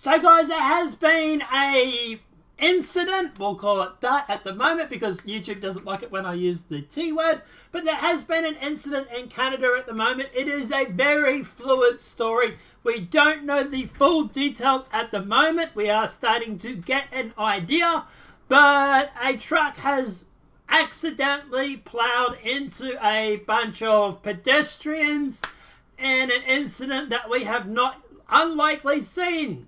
So guys, there has been a incident, we'll call it that at the moment because YouTube doesn't like it when I use the T word, but there has been an incident in Canada at the moment. It is a very fluid story. We don't know the full details at the moment. We are starting to get an idea, but a truck has accidentally plowed into a bunch of pedestrians in an incident that we have not unlikely seen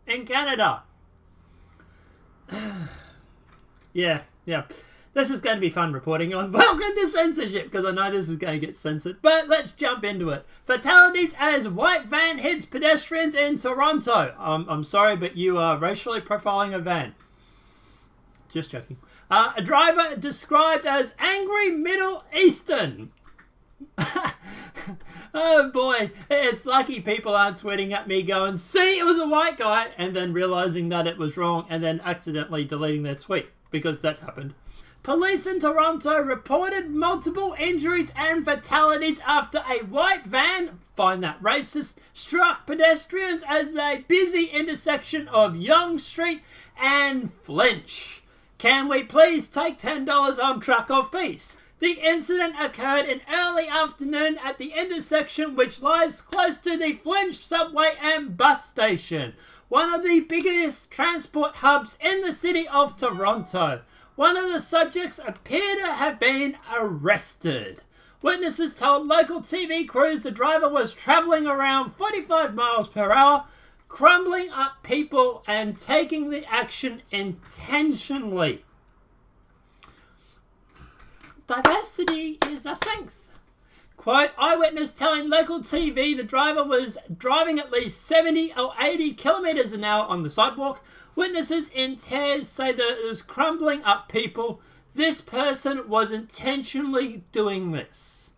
in Canada. Yeah. This is going to be fun reporting on. Welcome to censorship, because I know this is going to get censored. But let's jump into it. Fatalities as white van hits pedestrians in Toronto. I'm sorry, but you are racially profiling a van. Just joking. A driver described as angry Middle Eastern. Oh boy, it's lucky people aren't tweeting at me going, see, it was a white guy, and then realizing that it was wrong and then accidentally deleting their tweet, because that's happened. Police in Toronto reported multiple injuries and fatalities after a white van, find that racist, struck pedestrians as the busy intersection of Yonge Street and Flinch. Can we please take $10 on truck of peace? The incident occurred in early afternoon at the intersection which lies close to the Flinch subway and bus station, one of the biggest transport hubs in the city of Toronto. One of the subjects appeared to have been arrested. Witnesses told local TV crews the driver was travelling around 45 miles per hour, crumbling up people and taking the action intentionally. Diversity is our strength. Quote, eyewitness telling local TV the driver was driving at least 70 or 80 kilometres an hour on the sidewalk. Witnesses in tears say that it was crumbling up people. This person was intentionally doing this.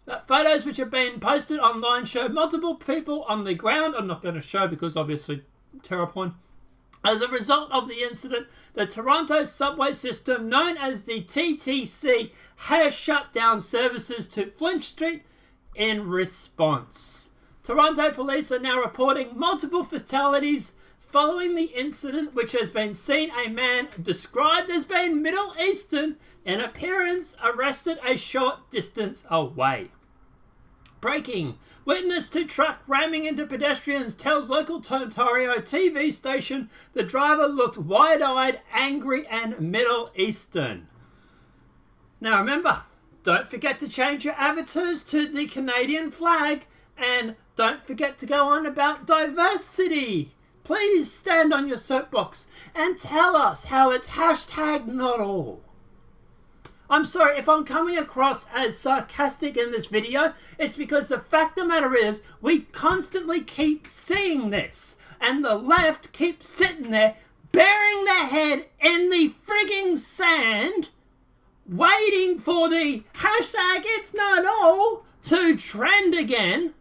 The photos which have been posted online show multiple people on the ground. I'm not going to show because obviously terror porn. As a result of the incident, the Toronto subway system, known as the TTC, has shut down services to Flinch Street in response. Toronto police are now reporting multiple fatalities following the incident, which has been seen a man described as being Middle Eastern in appearance arrested a short distance away. Breaking. Witness to truck ramming into pedestrians tells local Ontario TV station the driver looked wide-eyed, angry and Middle Eastern. Now remember, don't forget to change your avatars to the Canadian flag and don't forget to go on about diversity. Please stand on your soapbox and tell us how it's hashtag not all. I'm sorry if I'm coming across as sarcastic in this video. It's because the fact of the matter is we constantly keep seeing this and the left keeps sitting there burying their head in the frigging sand waiting for the hashtag it's not all to trend again,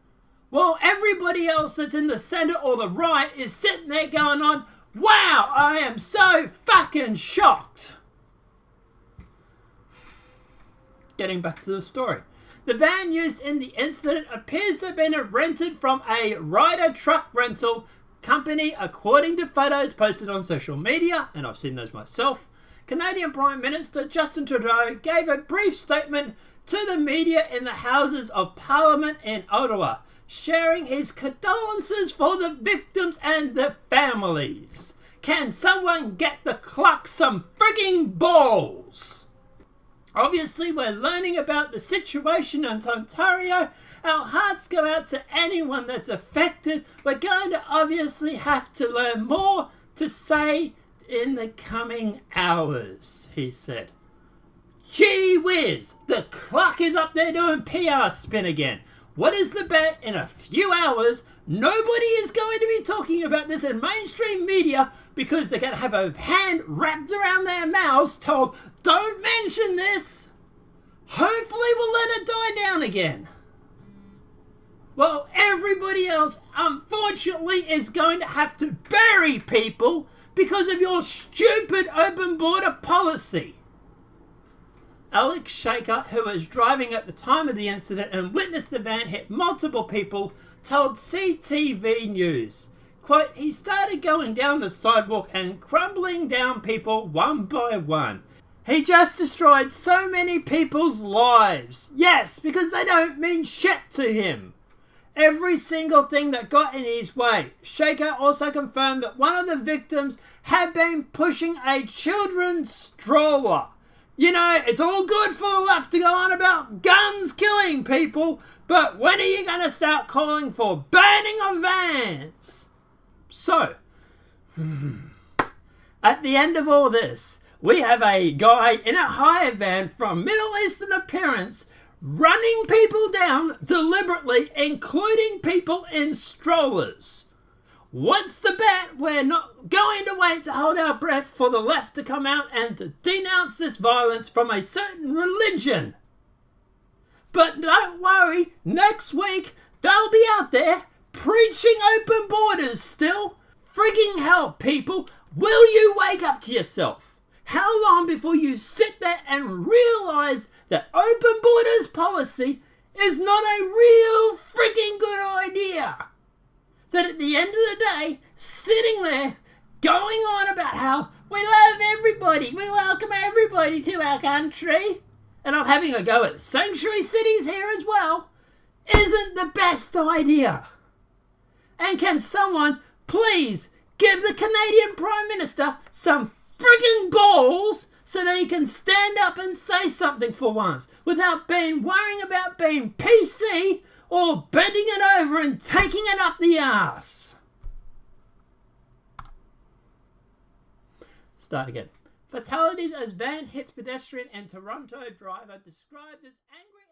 while everybody else that's in the center or the right is sitting there going on, wow, I am so fucking shocked. Getting back to the story. The van used in the incident appears to have been rented from a rider truck rental company, according to photos posted on social media, and I've seen those myself. Canadian Prime Minister Justin Trudeau gave a brief statement to the media in the Houses of Parliament in Ottawa, sharing his condolences for the victims and the families. Can someone get the clock some frigging balls? Obviously, we're learning about the situation in Ontario. Our hearts go out to anyone that's affected. We're going to obviously have to learn more to say in the coming hours, he said. Gee whiz, the clock is up there doing PR spin again. What is the bet? In a few hours, nobody is going to be talking about this in mainstream media because they're going to have a hand wrapped around their mouths told, don't mention this. Hopefully we'll let it die down again. Well, everybody else, unfortunately, is going to have to bury people because of your stupid open border policy. Alek Minassian, who was driving at the time of the incident and witnessed the van hit multiple people, told CTV News, Quote, he started going down the sidewalk and crumbling down people one by one. He just destroyed so many people's lives. Yes, because they don't mean shit to him. Every single thing that got in his way. Shaker also confirmed that one of the victims had been pushing a children's stroller. You know, it's all good for the left to go on about guns killing people, but when are you going to start calling for burning of vans? So, at the end of all this, we have a guy in a hire van from Middle Eastern appearance running people down deliberately, including people in strollers. What's the bet? We're not going to wait to hold our breath for the left to come out and to denounce this violence from a certain religion. But don't worry, next week they'll be out there preaching open borders still. Frigging hell, people, will you wake up to yourself? How long before you sit there and realize that open borders policy is not a real freaking good idea? That at the end of the day, sitting there going on about how we love everybody, we welcome everybody to our country, and I'm having a go at sanctuary cities here as well, isn't the best idea. And can someone please give the Canadian Prime Minister some frigging balls so that he can stand up and say something for once without worrying about being PC or bending it over and taking it up the arse. Start again. Fatalities as van hits pedestrian and Toronto driver described as angry